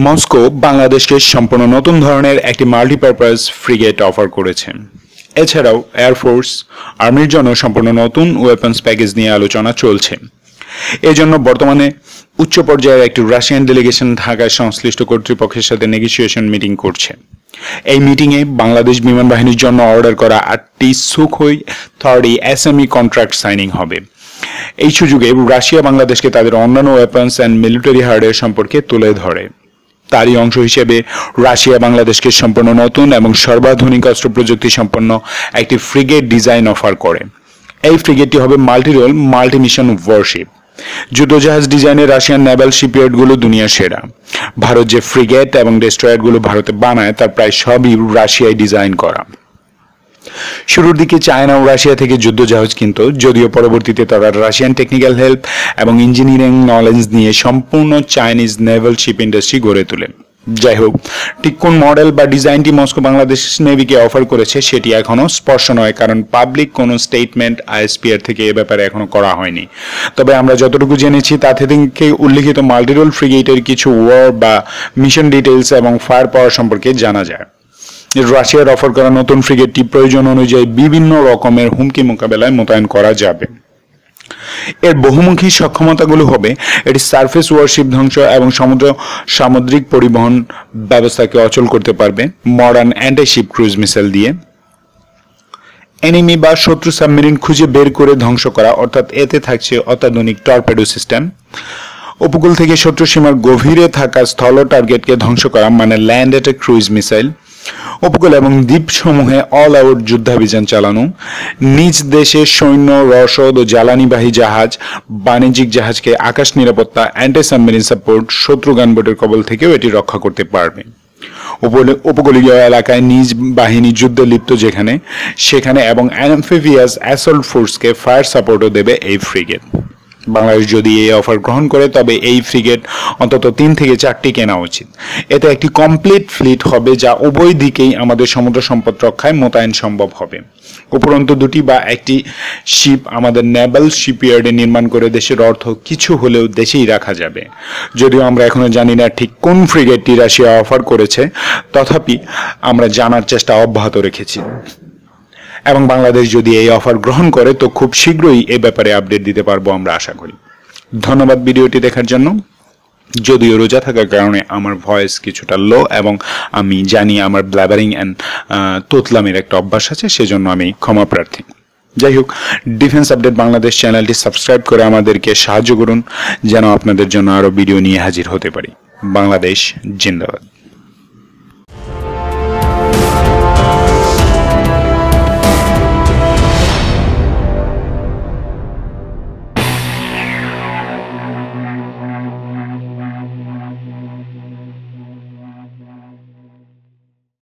Moscow বাংলাদেশকে সম্পূর্ণ নতুন ধরনের একটি মাল্টিপারপাস ফ্রিগেট অফার করেছে। এছাড়াও এয়ারফোর্স আর্মির জন্য সম্পূর্ণ নতুন ওয়েপন্স প্যাকেজ নিয়ে আলোচনা চলছে। এজন্য বর্তমানে উচ্চ পর্যায়ের একটি রাশিয়ান ডেলিগেশন ঢাকায় সংশ্লিষ্ট কর্তৃপক্ষের সাথে নেগোসিয়েশন মিটিং করছে। এই মিটিংয়ে বাংলাদেশ বিমান বাহিনীর জন্য অর্ডার করা 8টি সুখোই 30 এসএমই কন্ট্রাক্ট সাইনিং হবে। এই সুযোগে রাশিয়া বাংলাদেশকে তাদের অন্যান্য ওয়েপন্স অ্যান্ড মিলিটারি হার্ডওয়্যার সম্পর্কে তুলে ধরে। তারই অংশ হিসেবে রাশিয়া বাংলাদেশকে সম্পূর্ণ নতুন এবং সর্বাধুনিক অস্ত্র প্রযুক্তি সম্পন্ন একটি ফ্রিগেট ডিজাইন অফার করে। এই ফ্রিগেটটি হবে multi role multi mission warship. যুদ্ধজাহাজ ডিজাইনে রাশিয়ান নেভাল শিপইয়ার্ডগুলো দুনিয়ার সেরা। ভারত যে ফ্রিগেট এবং ডেস্ট্রয়ারগুলো ভারতে বানায় তার প্রায় সবই রাশিয়ায় ডিজাইন করা। শুরুর দিকে চায়না ও রাশিয়া থেকে যুদ্ধজাহাজ কিনত, যদিও পরবর্তীতে তারা রাশিয়ান টেকনিক্যাল হেল্প এবং ইঞ্জিনিয়ারিং নলেজ নিয়ে সম্পূর্ণ চাইনিজ নেভাল শিপ ইন্ডাস্ট্রি গড়ে তোলে। যাই হোক, ঠিক কোন মডেল বা ডিজাইনটি মস্কো বাংলাদেশ নেভিকে অফার করেছে সেটি এখনো স্পষ্ট নয়, কারণ পাবলিক কোনো স্টেটমেন্ট আইএসপিআর থেকে এ ব্যাপারে এখনো করা হয়নি। তবে আমরা যতটুকু জেনেছি তাতে থেকে উল্লিখিত মাল্টিরোল ফ্রিগেটের কিছু ওয়ার বা মিশন ডিটেইলস এবং ফায়ার পাওয়ার সম্পর্কে জানা যায়। রাশিয়ার অফার করা নতুন ফ্রিগেটটি প্রয়োজন অনুযায়ী বিভিন্ন রকমের হুমকি মোকাবেলায় মোতায়েন করা যাবে। এর বহুমুখী সক্ষমতাগুলো হবে এটি সারফেস ওয়ারশিপ ধ্বংস এবং সামুদ্রিক পরিবহন ব্যবস্থাকে অচল করতে পারবে মডার্ন অ্যান্টি-শিপ ক্রুজ মিসাইল দিয়ে। এনিমি বা শত্রু সাবমেরিন খুঁজে বের করে ধ্বংস করা, অর্থাৎ এতে থাকছে অত্যাধুনিক টর্পেডো সিস্টেম। উপকূল থেকে শত্রু সীমার গভীরে থাকা স্থল টার্গেটকে ধ্বংস করা, মানে ল্যান্ড অ্যাটাক ক্রুজ মিসাইল। উপকূল এবং দ্বীপসমূহে অল আউট যুদ্ধাভিযান চালানো। নিজ দেশে সৈন্য, রসদ ও জ্বালানিবাহী জাহাজ, বাণিজ্যিক জাহাজকে আকাশ নিরাপত্তা, অ্যান্টি সাবমেরিন সাপোর্ট, শত্রু গানবোটের কবল থেকেও এটি রক্ষা করতে পারবে। উপকূলীয় এলাকায় নিজ বাহিনী যুদ্ধে লিপ্ত সেখানে এবং অ্যাম্ফিবিয়াস অ্যাসল্ট ফোর্সকে ফায়ার সাপোর্টও দেবে এই ফ্রিগেট। বাংলাদেশ যদি এই অফার গ্রহণ করে তবে এই ফ্রিগেট অন্তত 3 থেকে 4টি কেনা উচিত। এতে একটি কমপ্লিট ফ্লিট হবে যা উভয় দিকেই আমাদের সমুদ্র সম্পদ রক্ষায় মোতায়েন সম্ভব হবে। উপরন্তু 2টি বা 1টি শিপ আমাদের নেভাল শিপইয়ার্ডে নির্মাণ করে দেশের অর্থ কিছু হলেও দেশেই রাখা যাবে। যদিও আমরা এখনো জানি না ঠিক কোন ফ্রিগেটটি রাশিয়া অফার করেছে, তথাপি আমরা জানার চেষ্টা অব্যাহত রেখেছি এবং বাংলাদেশ যদি এই অফার গ্রহণ করে তো খুব শীঘ্রই এ ব্যাপারে আপডেট দিতে পারবো আমরা আশা করি। ধন্যবাদ ভিডিওটি দেখার জন্য। যদিও রোজা থাকার কারণে আমার ভয়েস কিছুটা লো এবং আমি জানি আমার ব্ল্যাবারিং অ্যান্ড তোতলামের একটা অভ্যাস আছে, সেজন্য আমি ক্ষমা প্রার্থী। যাই হোক, ডিফেন্স আপডেট বাংলাদেশ চ্যানেলটি সাবস্ক্রাইব করে আমাদেরকে সাহায্য করুন যেন আপনাদের জন্য আরও ভিডিও নিয়ে হাজির হতে পারি। বাংলাদেশ জিন্দাবাদ।